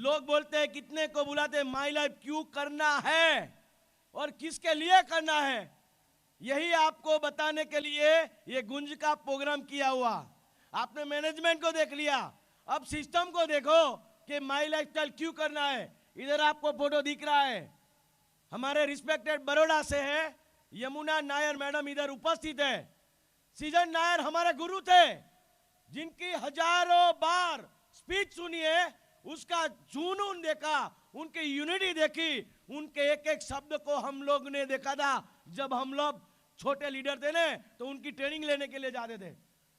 लोग बोलते हैं कितने को बुलाते हैं, माई लाइफ क्यों करना है और किसके लिए करना है, यही आपको बताने के लिए ये गुंज का प्रोग्राम किया हुआ। आपने मैनेजमेंट को देख लिया, अब सिस्टम को देखो कि माई लाइफस्टाइल क्यों करना है। इधर आपको फोटो दिख रहा है, हमारे रिस्पेक्टेड बड़ौदा से है यमुना नायर मैडम इधर उपस्थित है। सृजन नायर हमारे गुरु थे, जिनकी हजारों बार स्पीच सुनी है, उसका जुनून देखा, उनकी यूनिटी देखी, उनके एक एक शब्द को हम लोग ने देखा था। जब हम लोग छोटे लीडर थे ना, तो उनकी ट्रेनिंग लेने के लिए जाते थे।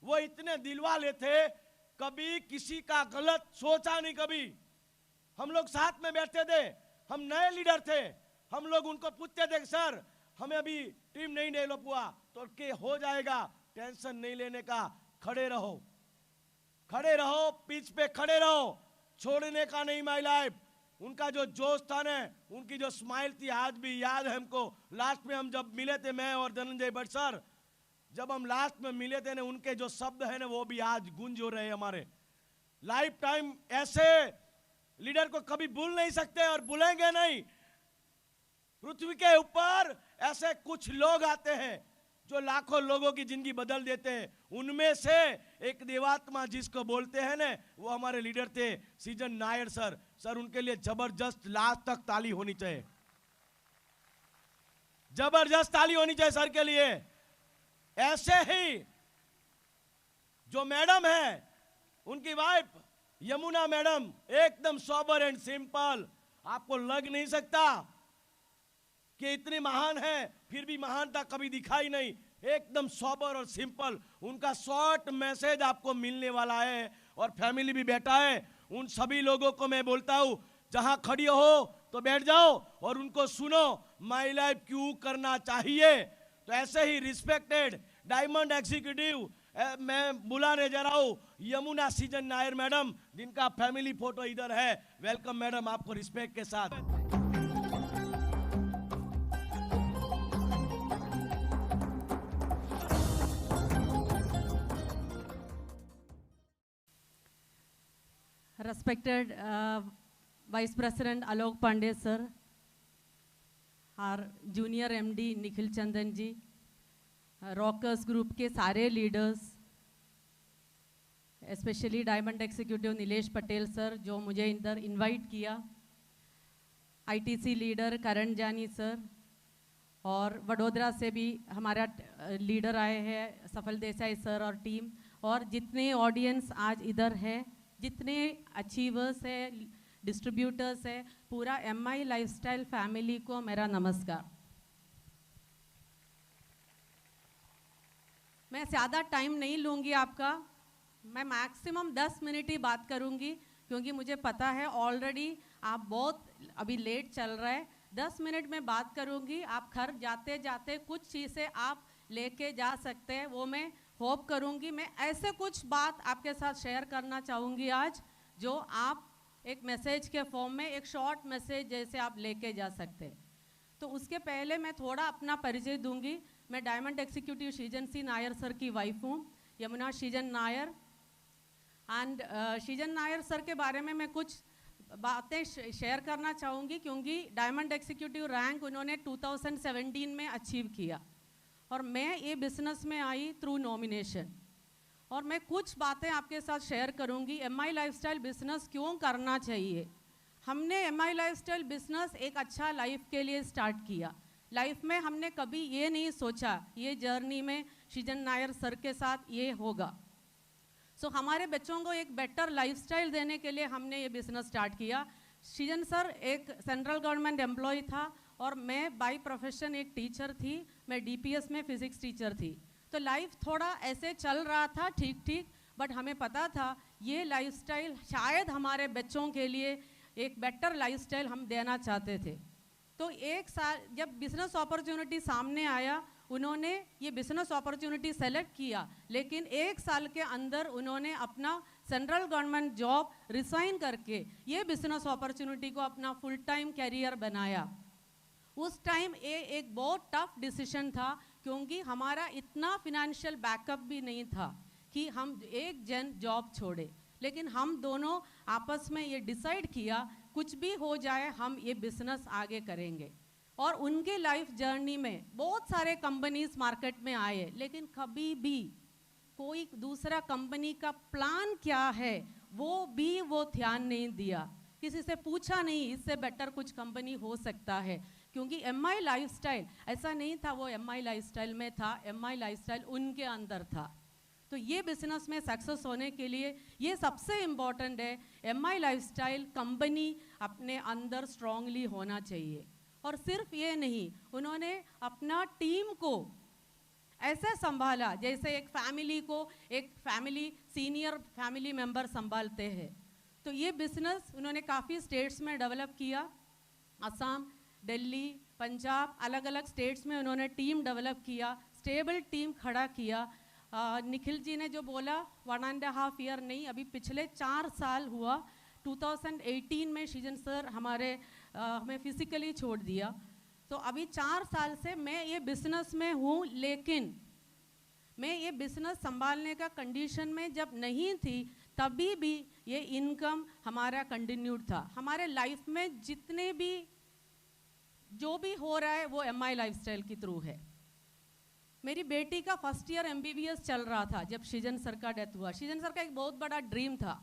वो इतने दिल वाले थे, कभी किसी का गलत सोचा नहीं। कभी हम लोग साथ में बैठते थे, हम नए लीडर थे, हम लोग उनको पूछते थे सर हमें अभी टीम नहीं डेवलप हुआ तो के हो जाएगा, टेंशन नहीं लेने का, खड़े रहो, खड़े रहो, पिच पे खड़े रहो, छोड़ने का नहीं माई लाइफ। उनका जो जोश था ना, उनकी जो स्माइल थी, आज भी याद है हमको। लास्ट में हम जब मिले थे, मैं और धनंजय भट्ट सर, जब हम लास्ट में मिले थे ना, उनके जो शब्द है ना, वो भी आज गूंज हो रहे हैं हमारे। लाइफ टाइम ऐसे लीडर को कभी भूल नहीं सकते और भूलेंगे नहीं। पृथ्वी के ऊपर ऐसे कुछ लोग आते हैं जो लाखों लोगों की जिंदगी बदल देते हैं। उनमें से एक देवात्मा जिसको बोलते हैं ना, वो हमारे लीडर थे सृजन नायर सर। सर उनके लिए जबरदस्त लास्ट तक ताली होनी चाहिए, जबरदस्त ताली होनी चाहिए सर के लिए। ऐसे ही जो मैडम है, उनकी वाइफ यमुना मैडम, एकदम सोबर एंड सिंपल। आपको लग नहीं सकता कि इतनी महान है, फिर भी महानता कभी दिखाई नहीं, एकदम सोबर और सिंपल। उनका शॉर्ट मैसेज आपको मिलने वाला है और फैमिली भी बैठा है। उन सभी लोगों को मैं बोलता हूं, जहां खड़ी हो तो बैठ जाओ और उनको सुनो, माई लाइफ क्यों करना चाहिए। तो ऐसे ही रिस्पेक्टेड डायमंड एग्जीक्यूटिव मैं बुलाने जा रहा हूं यमुना सृजन नायर मैडम, जिनका फैमिली फोटो इधर है। वेलकम मैडम, आपको रिस्पेक्ट के साथ। Respected Vice President Alok Pandey sir, our junior MD Nikhil Chandan ji, rockers group के सारे leaders, specially diamond executive Nilesh Patel sir जो मुझे इधर इनवाइट किया, आईटीसी लीडर करण जानी सर, और वडोदरा से भी हमारा लीडर आए हैं सफल देसाई सर और टीम, और जितने ऑडियंस आज इधर है, जितने अचीवर्स है, डिस्ट्रीब्यूटर्स है, पूरा एमआई लाइफस्टाइल फैमिली को मेरा नमस्कार। मैं ज़्यादा टाइम नहीं लूँगी आपका, मैं मैक्सिमम 10 मिनट ही बात करूँगी, क्योंकि मुझे पता है ऑलरेडी आप बहुत अभी लेट चल रहा है। 10 मिनट में बात करूँगी, आप घर जाते जाते कुछ चीज़ें आप लेके जा सकते हैं, वो मैं होप करूँगी। मैं ऐसे कुछ बात आपके साथ शेयर करना चाहूँगी आज, जो आप एक मैसेज के फॉर्म में, एक शॉर्ट मैसेज जैसे आप लेके जा सकते हैं। तो उसके पहले मैं थोड़ा अपना परिचय दूंगी। मैं डायमंड एग्जीक्यूटिव सृजन सी नायर सर की वाइफ हूँ, यमुना सृजन नायर। एंड सृजन नायर सर के बारे में मैं कुछ बातें शेयर करना चाहूँगी, क्योंकि डायमंड एग्जीक्यूटिव रैंक उन्होंने 2017 में अचीव किया और मैं ये बिजनेस में आई थ्रू नॉमिनेशन। और मैं कुछ बातें आपके साथ शेयर करूँगी, एमआई लाइफस्टाइल बिजनेस क्यों करना चाहिए। हमने एमआई लाइफस्टाइल बिजनेस एक अच्छा लाइफ के लिए स्टार्ट किया। लाइफ में हमने कभी ये नहीं सोचा ये जर्नी में सृजन नायर सर के साथ ये होगा। सो हमारे बच्चों को एक बेटर लाइफस्टाइल देने के लिए हमने ये बिजनेस स्टार्ट किया। सृजन सर एक सेंट्रल गवर्नमेंट एम्प्लॉय था और मैं बाय प्रोफेशन एक टीचर थी, मैं डीपीएस में फिजिक्स टीचर थी। तो लाइफ थोड़ा ऐसे चल रहा था ठीक ठीक, बट हमें पता था ये लाइफस्टाइल शायद हमारे बच्चों के लिए एक बेटर लाइफस्टाइल हम देना चाहते थे। तो एक साल जब बिजनेस अपॉर्चुनिटी सामने आया, उन्होंने ये बिजनेस अपॉर्चुनिटी सेलेक्ट किया, लेकिन एक साल के अंदर उन्होंने अपना सेंट्रल गवर्नमेंट जॉब रिसाइन करके ये बिजनेस अपॉर्चुनिटी को अपना फुल टाइम कैरियर बनाया। उस टाइम ये एक बहुत टफ डिसीजन था, क्योंकि हमारा इतना फिनेंशियल बैकअप भी नहीं था कि हम एक जन जॉब छोड़े। लेकिन हम दोनों आपस में ये डिसाइड किया कुछ भी हो जाए हम ये बिजनेस आगे करेंगे। और उनके लाइफ जर्नी में बहुत सारे कंपनीज मार्केट में आए, लेकिन कभी भी कोई दूसरा कंपनी का प्लान क्या है वो ध्यान नहीं दिया, किसी से पूछा नहीं इससे बेटर कुछ कंपनी हो सकता है। क्योंकि एमआई लाइफस्टाइल ऐसा नहीं था वो एमआई लाइफस्टाइल में था, एमआई लाइफस्टाइल उनके अंदर था। तो ये बिजनेस में सक्सेस होने के लिए ये सबसे इम्पॉर्टेंट है, एमआई लाइफस्टाइल कंपनी अपने अंदर स्ट्रांगली होना चाहिए। और सिर्फ ये नहीं, उन्होंने अपना टीम को ऐसे संभाला जैसे एक फैमिली को एक फैमिली सीनियर फैमिली मेंबर संभालते हैं। तो ये बिजनेस उन्होंने काफ़ी स्टेट्स में डेवलप किया, असम, दिल्ली, पंजाब, अलग अलग स्टेट्स में उन्होंने टीम डेवलप किया, स्टेबल टीम खड़ा किया। निखिल जी ने जो बोला 1.5 ईयर नहीं, अभी पिछले 4 साल हुआ। 2018 में सृजन सर हमें फिजिकली छोड़ दिया, तो अभी 4 साल से मैं ये बिजनेस में हूँ। लेकिन मैं ये बिजनेस संभालने का कंडीशन में जब नहीं थी तभी भी ये इनकम हमारा कंटिन्यूड था। हमारे लाइफ में जितने भी जो भी हो रहा है वो एमआई लाइफस्टाइल के थ्रू है। मेरी बेटी का फर्स्ट ईयर एमबीबीएस चल रहा था जब सृजन सर का डेथ हुआ। सृजन सर का एक बहुत बड़ा ड्रीम था,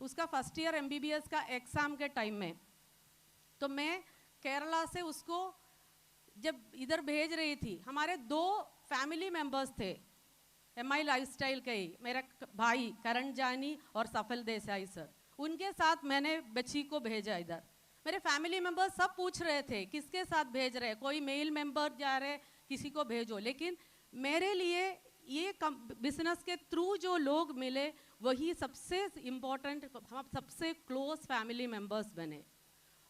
उसका फर्स्ट ईयर एमबीबीएस का एग्जाम के टाइम में। तो मैं केरला से उसको जब इधर भेज रही थी, हमारे 2 फैमिली मेंबर्स थे एमआई लाइफस्टाइल के ही, मेरा भाई करण जानी और सफल देसाई सर, उनके साथ मैंने बच्ची को भेजा इधर। मेरे फैमिली मेंबर सब पूछ रहे थे किसके साथ भेज रहे, कोई मेल मेंबर जा रहे, किसी को भेजो। लेकिन मेरे लिए ये बिजनेस के थ्रू जो लोग मिले वही सबसे इम्पोर्टेंट, हम सबसे क्लोज फैमिली मेंबर्स बने।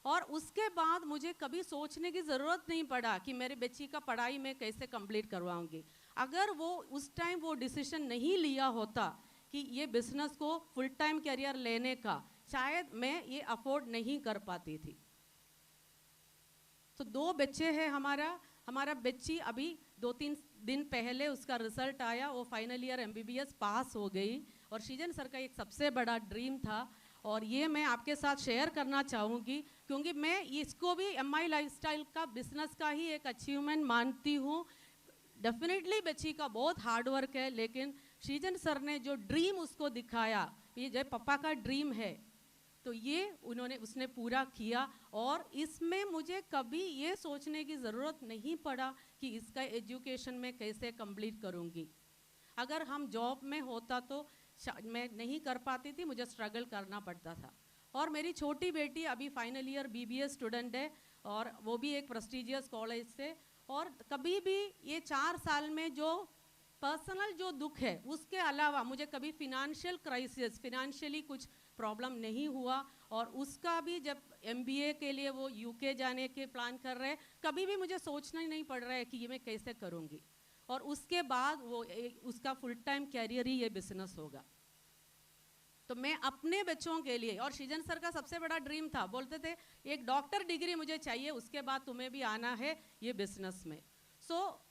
और उसके बाद मुझे कभी सोचने की ज़रूरत नहीं पड़ा कि मेरी बच्ची का पढ़ाई मैं कैसे कंप्लीट करवाऊंगी। अगर वो उस टाइम वो डिसीजन नहीं लिया होता कि ये बिजनेस को फुल टाइम करियर लेने का, शायद मैं ये अफोर्ड नहीं कर पाती थी। तो 2 बच्चे हैं हमारा बच्ची अभी 2-3 दिन पहले उसका रिजल्ट आया, वो फाइनल ईयर एमबीबीएस पास हो गई। और सृजन सर का एक सबसे बड़ा ड्रीम था और ये मैं आपके साथ शेयर करना चाहूँगी, क्योंकि मैं इसको भी एमआई लाइफस्टाइल का बिजनेस का ही एक अचीवमेंट मानती हूँ। डेफिनेटली बच्ची का बहुत हार्ड वर्क है, लेकिन सृजन सर ने जो ड्रीम उसको दिखाया, ये जब पापा का ड्रीम है तो ये उसने पूरा किया। और इसमें मुझे कभी ये सोचने की ज़रूरत नहीं पड़ा कि इसका एजुकेशन मैं कैसे कंप्लीट करूँगी। अगर हम जॉब में होता तो मैं नहीं कर पाती थी, मुझे स्ट्रगल करना पड़ता था। और मेरी छोटी बेटी अभी फाइनल ईयर बीबीए स्टूडेंट है और वो भी एक प्रेस्टिजियस कॉलेज से। और कभी भी ये 4 साल में जो पर्सनल जो दुख है उसके अलावा मुझे कभी फिनेंशियल क्राइसिस, फिनेंशियली कुछ प्रॉब्लम नहीं हुआ। और उसका भी जब एमबीए के लिए वो यूके जाने के प्लान कर रहे हैं, कभी भी मुझे सोचना ही नहीं पड़ रहा है कि ये मैं कैसे करूँगी। और उसके बाद वो उसका फुल टाइम कैरियर ही ये बिजनेस होगा। तो मैं अपने बच्चों के लिए, और सृजन सर का सबसे बड़ा ड्रीम था, बोलते थे एक डॉक्टर डिग्री मुझे चाहिए, उसके बाद तुम्हें भी आना है ये बिजनेस में। सो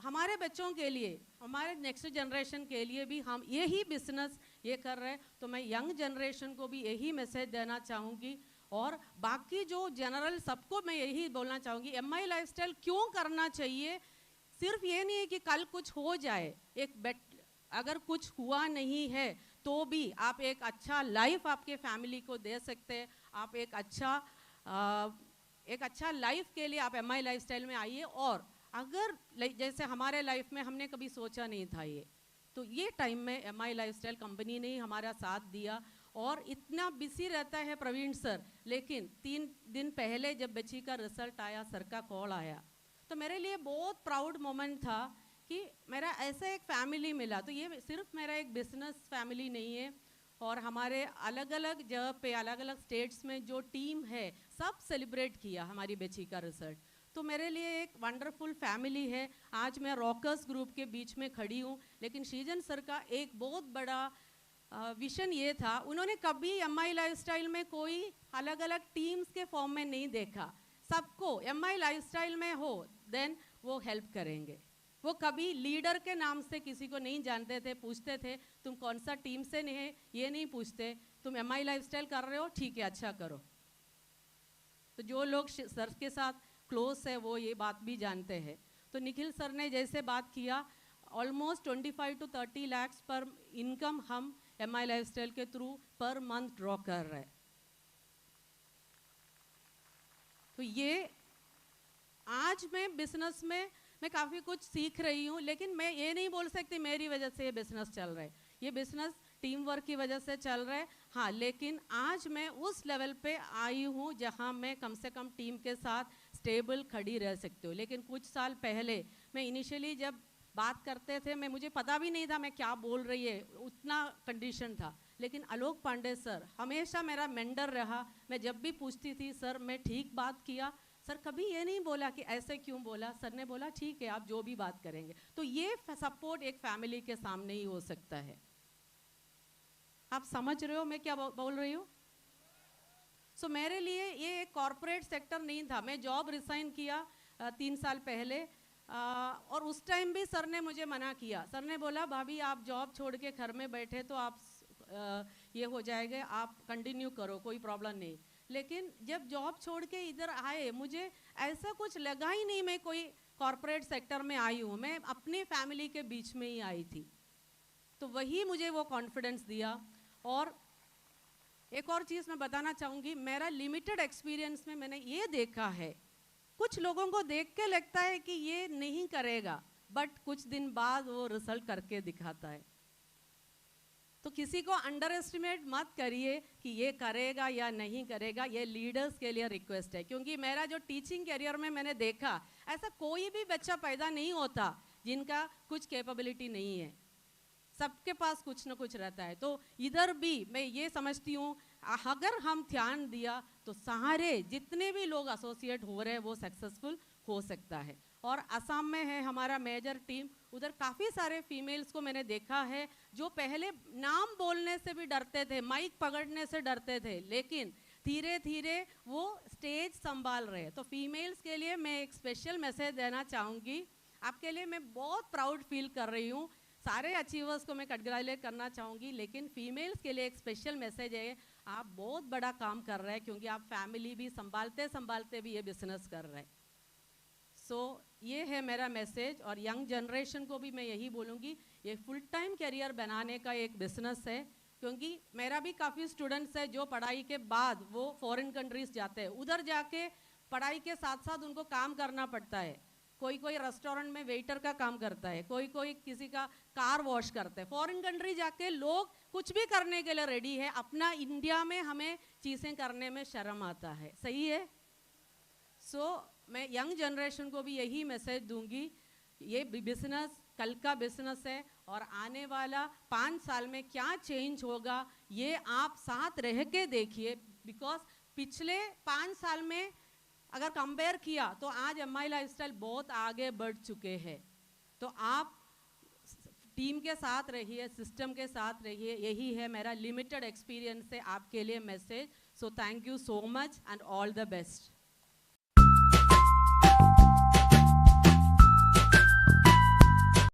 हमारे बच्चों के लिए, हमारे नेक्स्ट जनरेशन के लिए भी हम यही बिजनेस ये कर रहे हैं। तो मैं यंग जनरेशन को भी यही मैसेज देना चाहूँगी और बाकी जो जनरल सबको मैं यही बोलना चाहूँगी, एमआई लाइफस्टाइल क्यों करना चाहिए। सिर्फ ये नहीं है कि कल कुछ हो जाए, अगर कुछ हुआ नहीं है तो भी आप एक अच्छा लाइफ आपके फैमिली को दे सकते हैं। आप एक अच्छा लाइफ के लिए आप एमआई लाइफस्टाइल में आइए। और अगर जैसे हमारे लाइफ में हमने कभी सोचा नहीं था ये, तो ये टाइम में एमआई लाइफस्टाइल कंपनी ने हमारा साथ दिया। और इतना बिजी रहता है प्रवीण सर, लेकिन 3 दिन पहले जब बच्ची का रिजल्ट आया, सर का कॉल आया, तो मेरे लिए बहुत प्राउड मोमेंट था कि मेरा ऐसा एक फैमिली मिला। तो ये सिर्फ मेरा एक बिजनेस फैमिली नहीं है, और हमारे अलग अलग जगह पे अलग अलग स्टेट्स में जो टीम है सब सेलिब्रेट किया हमारी बच्ची का रिजल्ट। तो मेरे लिए एक वंडरफुल फैमिली है। आज मैं रॉकर्स ग्रुप के बीच में खड़ी हूँ, लेकिन सृजन सर का एक बहुत बड़ा विजन ये था, उन्होंने कभी एमआई लाइफस्टाइल में कोई अलग अलग टीम्स के फॉर्म में नहीं देखा। सबको एमआई लाइफस्टाइल में हो देन वो हेल्प करेंगे। वो कभी लीडर के नाम से किसी को नहीं जानते थे, पूछते थे तुम कौन सा टीम से नहीं, ये नहीं पूछते, तुम MI लाइफस्टाइल कर रहे हो, ठीक है अच्छा करो। तो जो लोग सर के साथ क्लोज है वो ये बात भी जानते हैं। तो निखिल सर ने जैसे बात किया, ऑलमोस्ट 25 to 30 lakhs पर इनकम हम MI लाइफस्टाइल के थ्रू पर मंथ ड्रॉ कर रहे हैं। तो ये आज मैं बिजनेस में मैं काफ़ी कुछ सीख रही हूँ, लेकिन मैं ये नहीं बोल सकती मेरी वजह से ये बिजनेस चल रहा है। ये बिजनेस टीम वर्क की वजह से चल रहा है, हाँ, लेकिन आज मैं उस लेवल पे आई हूँ जहाँ मैं कम से कम टीम के साथ स्टेबल खड़ी रह सकती हूँ। लेकिन कुछ साल पहले मैं इनिशियली जब बात करते थे, मुझे पता भी नहीं था मैं क्या बोल रही है, उतना कंडीशन था। लेकिन आलोक पांडे सर हमेशा मेरा मेंटर रहा। मैं जब भी पूछती थी सर मैं ठीक बात किया, सर कभी ये नहीं बोला कि ऐसे क्यों बोला, सर ने बोला ठीक है आप जो भी बात करेंगे। तो ये सपोर्ट एक फैमिली के सामने ही हो सकता है। आप समझ रहे हो मैं क्या बोल रही हूँ? सो मेरे लिए ये एक कॉर्पोरेट सेक्टर नहीं था। मैं जॉब रिसाइन किया 3 साल पहले, और उस टाइम भी सर ने मुझे मना किया। सर ने बोला भाभी आप जॉब छोड़ के घर में बैठे तो आप ये हो जाएगा, आप कंटिन्यू करो, कोई प्रॉब्लम नहीं। लेकिन जब जॉब छोड़ के इधर आए, मुझे ऐसा कुछ लगा ही नहीं मैं कोई कॉर्पोरेट सेक्टर में आई हूँ, मैं अपनी फैमिली के बीच में ही आई थी। तो वही मुझे वो कॉन्फिडेंस दिया। और एक और चीज़ मैं बताना चाहूँगी, मेरा लिमिटेड एक्सपीरियंस में मैंने ये देखा है, कुछ लोगों को देख के लगता है कि ये नहीं करेगा, बट कुछ दिन बाद वो रिजल्ट करके दिखाता है। तो किसी को अंडर एस्टिमेट मत करिए कि ये करेगा या नहीं करेगा। ये लीडर्स के लिए रिक्वेस्ट है, क्योंकि मेरा जो टीचिंग करियर में मैंने देखा, ऐसा कोई भी बच्चा पैदा नहीं होता जिनका कुछ कैपेबिलिटी नहीं है, सबके पास कुछ ना कुछ रहता है। तो इधर भी मैं ये समझती हूँ अगर हम ध्यान दिया तो सारे जितने भी लोग एसोसिएट हो रहे हैं वो सक्सेसफुल हो सकता है। और असम में है हमारा मेजर टीम, उधर काफ़ी सारे फीमेल्स को मैंने देखा है जो पहले नाम बोलने से भी डरते थे, माइक पकड़ने से डरते थे, लेकिन धीरे धीरे वो स्टेज संभाल रहे हैं। तो फीमेल्स के लिए मैं एक स्पेशल मैसेज देना चाहूँगी। आपके लिए मैं बहुत प्राउड फील कर रही हूँ। सारे अचीवर्स को मैं कंग्रेचुलेट करना चाहूँगी, लेकिन फीमेल्स के लिए एक स्पेशल मैसेज है, आप बहुत बड़ा काम कर रहे हैं, क्योंकि आप फैमिली भी संभालते संभालते भी ये बिजनेस कर रहे हैं। सो ये है मेरा मैसेज। और यंग जनरेशन को भी मैं यही बोलूँगी, ये फुल टाइम करियर बनाने का एक बिजनेस है, क्योंकि मेरा भी काफ़ी स्टूडेंट्स है जो पढ़ाई के बाद वो फॉरेन कंट्रीज जाते हैं, उधर जाके पढ़ाई के साथ साथ उनको काम करना पड़ता है। कोई कोई रेस्टोरेंट में वेटर का काम करता है, कोई कोई किसी का कार वॉश करते हैं। फॉरेन कंट्री जाके लोग कुछ भी करने के लिए रेडी है, अपना इंडिया में हमें चीज़ें करने में शर्म आता है, सही है? सो मैं यंग जनरेशन को भी यही मैसेज दूंगी, ये बिजनेस कल का बिजनेस है, और आने वाला 5 साल में क्या चेंज होगा ये आप साथ रह के देखिए। बिकॉज पिछले 5 साल में अगर कंपेयर किया तो आज MI लाइफस्टाइल बहुत आगे बढ़ चुके हैं। तो आप टीम के साथ रहिए, सिस्टम के साथ रहिए, यही है मेरा लिमिटेड एक्सपीरियंस से आपके लिए message. So thank you so much and all the best.